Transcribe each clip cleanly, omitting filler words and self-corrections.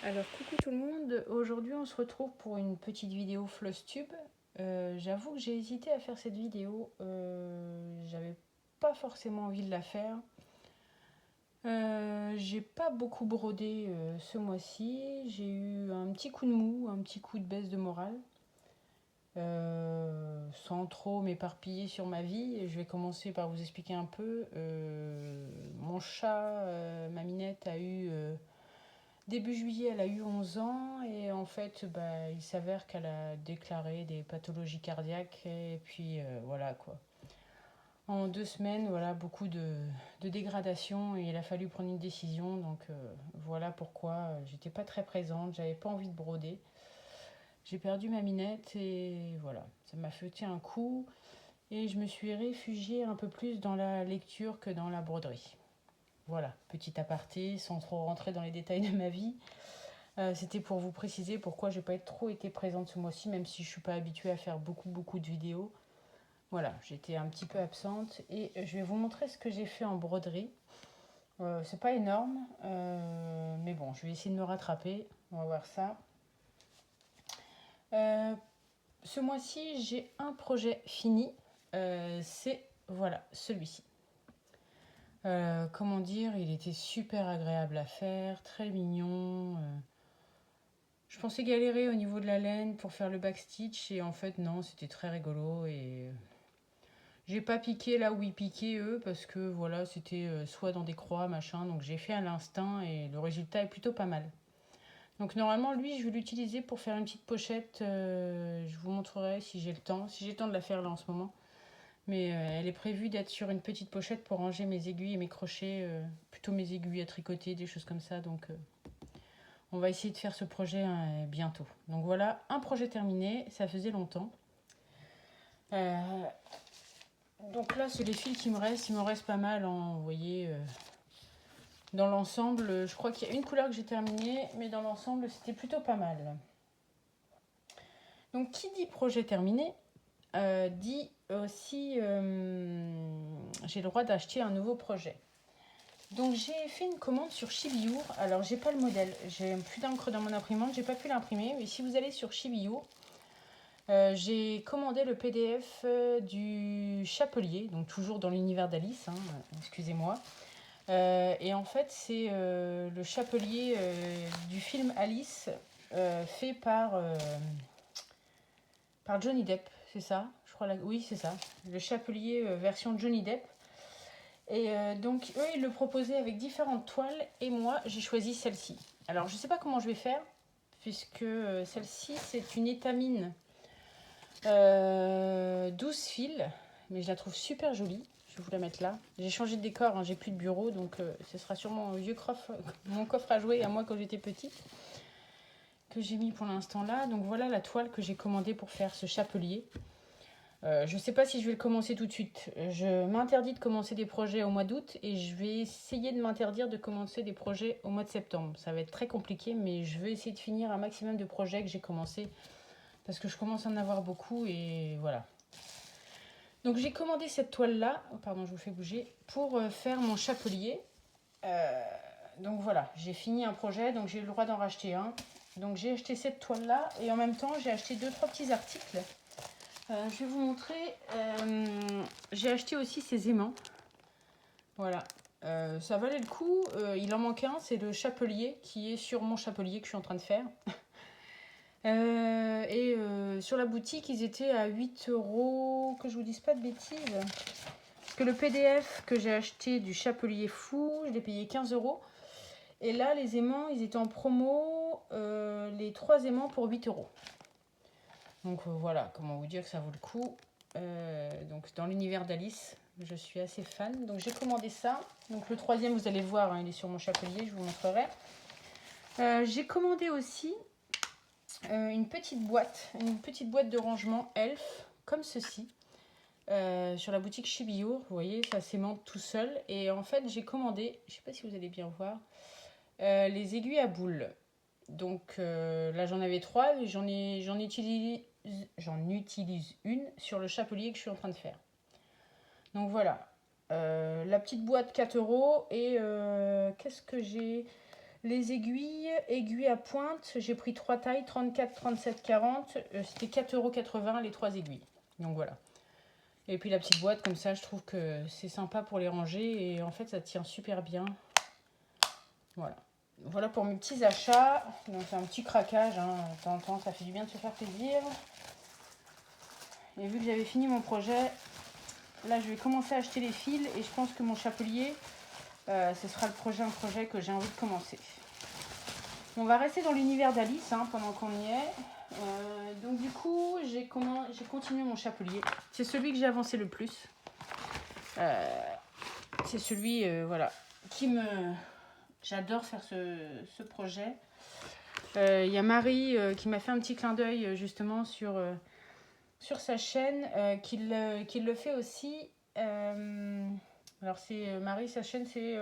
Alors coucou tout le monde, aujourd'hui on se retrouve pour une petite vidéo Flosstube. J'avoue que j'ai hésité à faire cette vidéo, j'avais pas forcément envie de la faire. J'ai pas beaucoup brodé ce mois-ci, j'ai eu un petit coup de mou, un petit coup de baisse de morale. Sans trop m'éparpiller sur ma vie, je vais commencer par vous expliquer un peu. Mon chat, ma Minette, a eu... début juillet, elle a eu 11 ans et en fait, il s'avère qu'elle a déclaré des pathologies cardiaques et puis voilà quoi. En 2 semaines, voilà, beaucoup de dégradation et il a fallu prendre une décision. Donc voilà pourquoi j'étais pas très présente, j'avais pas envie de broder. J'ai perdu ma Minette et voilà, ça m'a foutu un coup et je me suis réfugiée un peu plus dans la lecture que dans la broderie. Voilà, petit aparté, sans trop rentrer dans les détails de ma vie. C'était pour vous préciser pourquoi j'ai pas trop été présente ce mois-ci, même si je suis pas habituée à faire beaucoup de vidéos. Voilà, j'étais un petit peu absente et je vais vous montrer ce que j'ai fait en broderie. C'est pas énorme, mais bon, je vais essayer de me rattraper. On va voir ça. Ce mois-ci, j'ai un projet fini. C'est voilà, celui-ci. Comment dire, il était super agréable à faire, très mignon. Je pensais galérer au niveau de la laine pour faire le backstitch et en fait non, c'était très rigolo et j'ai pas piqué là où ils piquaient eux parce que voilà, c'était soit dans des croix machin, donc j'ai fait à l'instinct et le résultat est plutôt pas mal. Donc normalement lui je vais l'utiliser pour faire une petite pochette, je vous montrerai si j'ai le temps, si j'ai le temps de la faire là en ce moment. Mais elle est prévue d'être sur une petite pochette pour ranger mes aiguilles et mes crochets, plutôt mes aiguilles à tricoter, des choses comme ça, donc on va essayer de faire ce projet bientôt. Donc voilà, un projet terminé, ça faisait longtemps. Donc là, c'est les fils qui me restent. Il me reste pas mal, hein, vous voyez. Dans l'ensemble, je crois qu'il y a une couleur que j'ai terminée, mais dans l'ensemble, c'était plutôt pas mal. Donc qui dit projet terminé, dit aussi j'ai le droit d'acheter un nouveau projet. Donc j'ai fait une commande sur Chibiyour. Alors j'ai pas le modèle, j'ai plus d'encre dans mon imprimante, j'ai pas pu l'imprimer. Mais si vous allez sur Chibiyour, j'ai commandé le PDF du Chapelier, donc toujours dans l'univers d'Alice, hein, excusez-moi. Et en fait, c'est le Chapelier du film Alice, fait par Johnny Depp, c'est ça je crois oui, c'est ça. Le Chapelier version Johnny Depp. Et donc, eux, ils le proposaient avec différentes toiles, et moi, j'ai choisi celle-ci. Alors, je ne sais pas comment je vais faire, puisque celle-ci, c'est une étamine 12 fils, mais je la trouve super jolie. Je vais vous la mettre là. J'ai changé de décor, hein, j'ai plus de bureau, donc ce sera sûrement mon coffre à jouer à moi quand j'étais petite, que j'ai mis pour l'instant là. Donc voilà la toile que j'ai commandée pour faire ce chapelier. Je ne sais pas si je vais le commencer tout de suite. Je m'interdis de commencer des projets au mois d'août et je vais essayer de m'interdire de commencer des projets au mois de septembre. Ça va être très compliqué, mais je vais essayer de finir un maximum de projets que j'ai commencé parce que je commence à en avoir beaucoup et voilà. Donc j'ai commandé cette toile là, pardon je vous fais bouger, pour faire mon chapelier. Donc voilà, j'ai fini un projet, donc j'ai eu le droit d'en racheter un. Donc j'ai acheté cette toile là et en même temps j'ai acheté 2-3 petits articles. Je vais vous montrer, j'ai acheté aussi ces aimants. Voilà, ça valait le coup, il en manque un, c'est le chapelier qui est sur mon chapelier que je suis en train de faire. Sur la boutique, ils étaient à 8 euros, que je vous dise pas de bêtises. Parce que le PDF que j'ai acheté du chapelier fou, je l'ai payé 15 euros. Et là, les aimants, ils étaient en promo, les 3 aimants pour 8 euros. Donc voilà, comment vous dire que ça vaut le coup. Donc dans l'univers d'Alice, je suis assez fan. Donc j'ai commandé ça. Donc le troisième, vous allez voir, hein, il est sur mon chapelier, je vous montrerai. J'ai commandé aussi une petite boîte de rangement Elf, comme ceci, sur la boutique Chibiyour. Vous voyez, ça s'aimante tout seul. Et en fait, j'ai commandé, je ne sais pas si vous allez bien voir, les aiguilles à boules. Donc là, j'en avais 3 et j'en utilise une sur le chapelier que je suis en train de faire. Donc voilà, la petite boîte 4 euros et qu'est-ce que j'ai Les aiguilles à pointe, j'ai pris 3 tailles, 34, 37, 40. C'était 4,80 € les 3 aiguilles. Donc voilà. Et puis la petite boîte, comme ça, je trouve que c'est sympa pour les ranger. Et en fait, ça tient super bien. Voilà. Voilà pour mes petits achats. Donc c'est un petit craquage. Hein. De temps en temps, ça fait du bien de se faire plaisir. Et vu que j'avais fini mon projet, là, je vais commencer à acheter les fils. Et je pense que mon chapelier, ce sera un projet que j'ai envie de commencer. On va rester dans l'univers d'Alice pendant qu'on y est. Donc du coup, j'ai continué mon chapelier. C'est celui que j'ai avancé le plus. C'est celui, voilà, J'adore faire ce projet. Il y a Marie qui m'a fait un petit clin d'œil justement sur sa chaîne, qui le fait aussi. Alors c'est Marie, sa chaîne c'est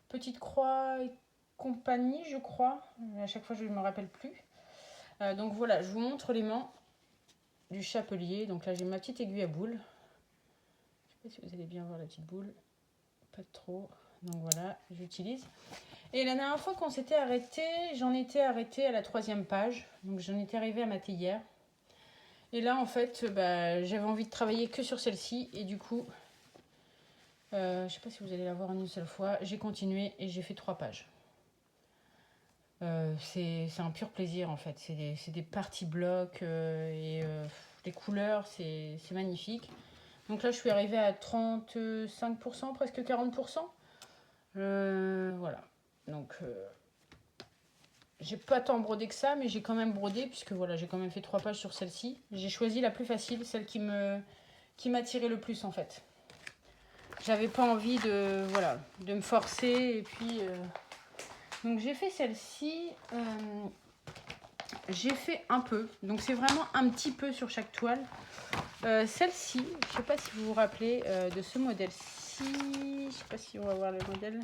Petite Croix et compagnie, je crois. À chaque fois, je ne me rappelle plus. Donc voilà, je vous montre l'aimant du chapelier. Donc là, j'ai ma petite aiguille à boule. Je ne sais pas si vous allez bien voir la petite boule. Pas trop. Donc voilà, j'utilise. Et la dernière fois qu'on s'était arrêté, j'en étais arrêtée à la 3e page. Donc j'en étais arrivée à ma théière. Et là, en fait, j'avais envie de travailler que sur celle-ci. Et du coup, je ne sais pas si vous allez la voir en une seule fois. J'ai continué et j'ai fait 3 pages. C'est un pur plaisir en fait. C'est des parties blocs les couleurs, c'est magnifique. Donc là, je suis arrivée à 35%, presque 40%. Voilà. Donc, j'ai pas tant brodé que ça, mais j'ai quand même brodé, puisque voilà, j'ai quand même fait 3 pages sur celle-ci. J'ai choisi la plus facile, celle qui m'attirait le plus en fait. J'avais pas envie de me forcer, et puis donc j'ai fait celle-ci. J'ai fait un peu, donc c'est vraiment un petit peu sur chaque toile. Celle-ci, je ne sais pas si vous vous rappelez de ce modèle-ci. Je ne sais pas si on va voir le modèle.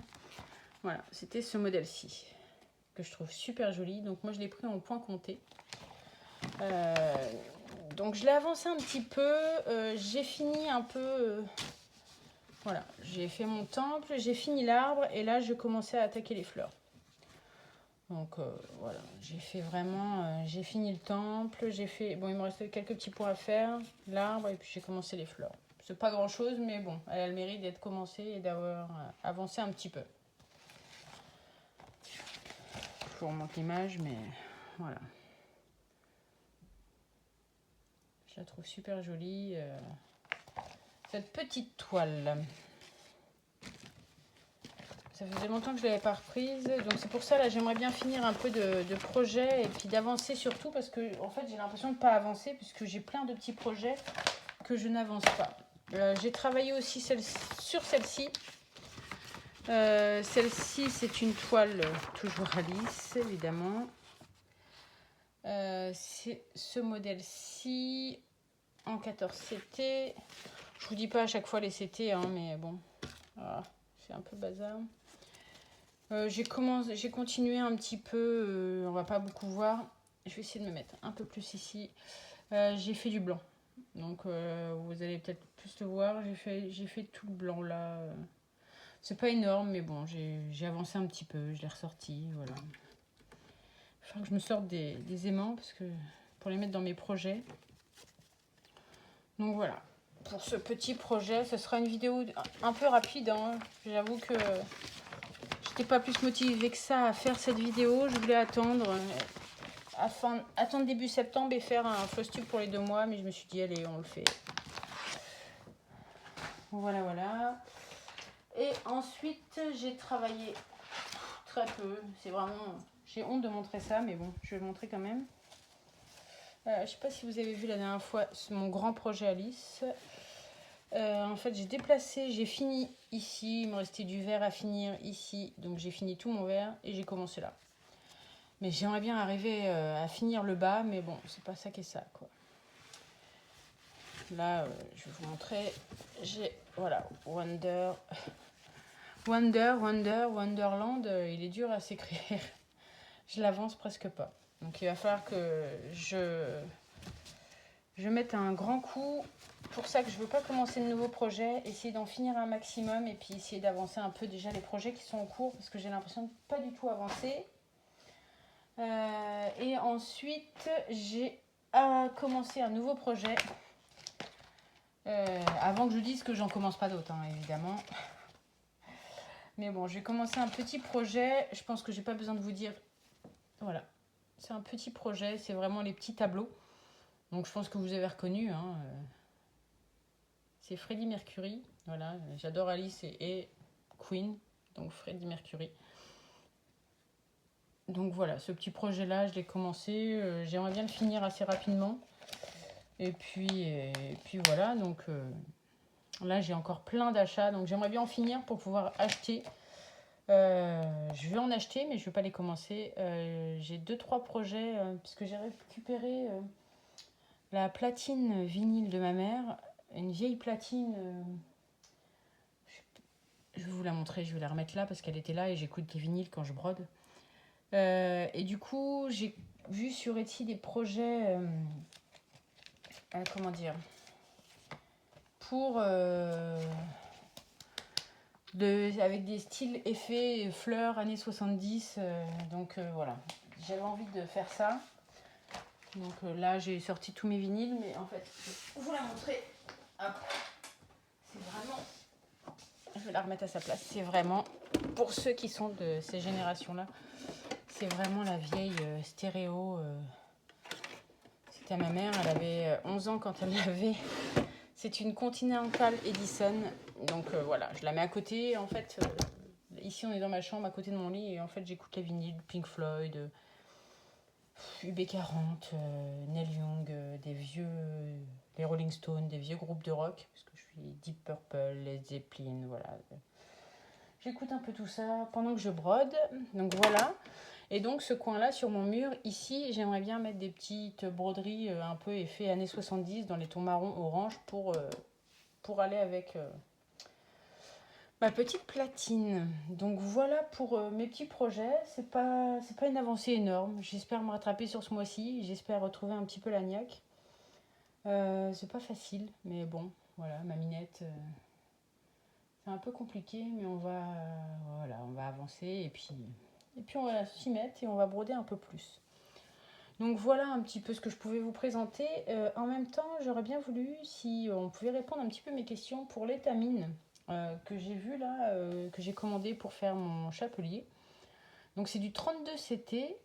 Voilà, c'était ce modèle-ci que je trouve super joli. Donc moi je l'ai pris en point compté. Donc je l'ai avancé un petit peu. J'ai fini un peu. Voilà, j'ai fait mon temple, j'ai fini l'arbre et là je commençais à attaquer les fleurs. Donc voilà, j'ai fait vraiment, j'ai fini le temple, j'ai fait, bon il me restait quelques petits points à faire, l'arbre et puis j'ai commencé les fleurs. C'est pas grand chose mais bon, elle a le mérite d'être commencée et d'avoir avancé un petit peu. Je vous remonte l'image mais voilà. Je la trouve super jolie, cette petite toile. Ça faisait longtemps que je ne l'avais pas reprise, donc c'est pour ça là j'aimerais bien finir un peu de projets et puis d'avancer surtout parce que en fait j'ai l'impression de ne pas avancer puisque j'ai plein de petits projets que je n'avance pas. J'ai travaillé aussi sur celle-ci. Celle-ci c'est une toile toujours Alice évidemment. C'est ce modèle-ci en 14 CT. Je vous dis pas à chaque fois les CT mais bon, voilà, c'est un peu bazar. J'ai continué un petit peu, on va pas beaucoup voir. Je vais essayer de me mettre un peu plus ici. J'ai fait du blanc. Donc vous allez peut-être plus le voir. J'ai fait tout le blanc là. C'est pas énorme, mais bon, j'ai avancé un petit peu. Je l'ai ressorti. Voilà. Il faudra que je me sorte des aimants parce que pour les mettre dans mes projets. Donc voilà. Pour ce petit projet, ce sera une vidéo un peu rapide. J'avoue que j'étais pas plus motivée que ça à faire cette vidéo. Je voulais attendre début septembre et faire un fausse tube pour les 2 mois. Mais je me suis dit, allez, on le fait. Voilà, voilà. Et ensuite, j'ai travaillé très peu. C'est vraiment... J'ai honte de montrer ça, mais bon, je vais le montrer quand même. Je sais pas si vous avez vu la dernière fois mon grand projet Alice. En fait, j'ai fini ici. Il me restait du vert à finir ici. Donc, j'ai fini tout mon vert et j'ai commencé là. Mais j'aimerais bien arriver à finir le bas, mais bon, c'est pas ça qui est ça, quoi. Là, je vais vous montrer. J'ai, voilà, Wonderland. Il est dur à s'écrire. Je l'avance presque pas. Donc, il va falloir que je Je vais mettre un grand coup. Pour ça que je ne veux pas commencer de nouveaux projets, essayer d'en finir un maximum et puis essayer d'avancer un peu déjà les projets qui sont en cours parce que j'ai l'impression de pas du tout avancer. Et ensuite, j'ai commencé un nouveau projet. Avant que je dise que j'en commence pas d'autres, hein, évidemment. Mais bon, j'ai commencé un petit projet. Je pense que j'ai pas besoin de vous dire. Voilà, c'est un petit projet. C'est vraiment les petits tableaux. Donc je pense que vous avez reconnu. Hein, c'est Freddie Mercury. Voilà, j'adore Alice et Queen. Donc Freddie Mercury. Donc voilà, ce petit projet-là, je l'ai commencé. J'aimerais bien le finir assez rapidement. Et puis voilà, donc là j'ai encore plein d'achats. Donc j'aimerais bien en finir pour pouvoir acheter. Je vais en acheter, mais je ne vais pas les commencer. J'ai 2-3 projets, puisque j'ai récupéré la platine vinyle de ma mère. Une vieille platine. Je vais vous la montrer, je vais la remettre là parce qu'elle était là et j'écoute les vinyles quand je brode. Et du coup, j'ai vu sur Etsy des projets, comment dire, pour avec des styles effets fleurs années 70. Donc voilà, j'avais envie de faire ça. Donc là, j'ai sorti tous mes vinyles, mais en fait, je vais vous la montrer. Hop. C'est vraiment, je vais la remettre à sa place. C'est vraiment, pour ceux qui sont de ces générations-là, c'est vraiment la vieille stéréo. C'était à ma mère, elle avait 11 ans quand elle l'avait. C'est une Continental Edison. Donc voilà, je la mets à côté. En fait, ici on est dans ma chambre à côté de mon lit et en fait j'écoute les vinyles, Pink Floyd, UB40, Neil Young, des vieux, les Rolling Stones, des vieux groupes de rock, parce que je suis Deep Purple, Led Zeppelin, voilà. J'écoute un peu tout ça pendant que je brode. Donc voilà. Et donc ce coin-là, sur mon mur, ici, j'aimerais bien mettre des petites broderies un peu effet années 70 dans les tons marron orange pour aller avec ma petite platine. Donc voilà pour mes petits projets. C'est pas une avancée énorme. J'espère me rattraper sur ce mois-ci. J'espère retrouver un petit peu la niaque. C'est pas facile, mais bon, voilà, ma minette. C'est un peu compliqué, mais on va avancer et puis on va s'y mettre et on va broder un peu plus. Donc voilà un petit peu ce que je pouvais vous présenter. En même temps, j'aurais bien voulu si on pouvait répondre un petit peu à mes questions pour l'étamine que j'ai vu là, que j'ai commandé pour faire mon chapelier. Donc c'est du 32 CT,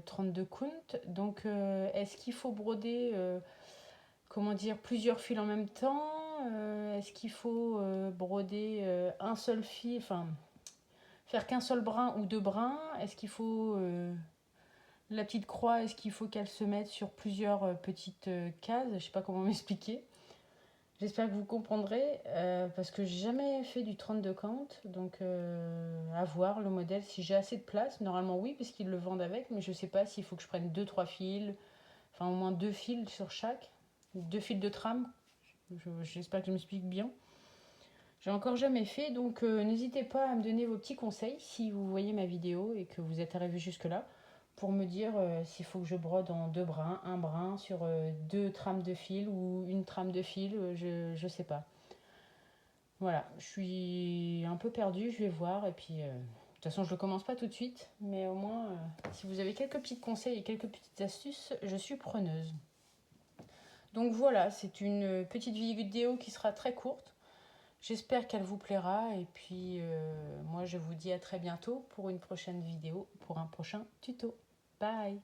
32 count. Donc est-ce qu'il faut broder plusieurs fils en même temps? Est-ce qu'il faut broder un seul fil, enfin faire qu'un seul brin ou deux brins? Est-ce qu'il faut la petite croix, est-ce qu'il faut qu'elle se mette sur plusieurs petites cases? Je sais pas comment m'expliquer. J'espère que vous comprendrez parce que j'ai jamais fait du 32 count, donc à voir le modèle si j'ai assez de place. Normalement oui, parce qu'ils le vendent avec, mais je sais pas s'il faut que je prenne 2-3 fils, enfin au moins 2 fils sur chaque, 2 fils de trame. J'espère que je m'explique bien. J'ai encore jamais fait, donc n'hésitez pas à me donner vos petits conseils si vous voyez ma vidéo et que vous êtes arrivé jusque là, pour me dire s'il faut que je brode en deux brins, un brin sur deux trames de fil ou une trame de fil, je sais pas. Voilà, je suis un peu perdue, je vais voir et puis de toute façon je ne le commence pas tout de suite, mais au moins si vous avez quelques petits conseils et quelques petites astuces, je suis preneuse. Donc voilà, c'est une petite vidéo qui sera très courte. J'espère qu'elle vous plaira et puis moi je vous dis à très bientôt pour une prochaine vidéo, pour un prochain tuto. Bye!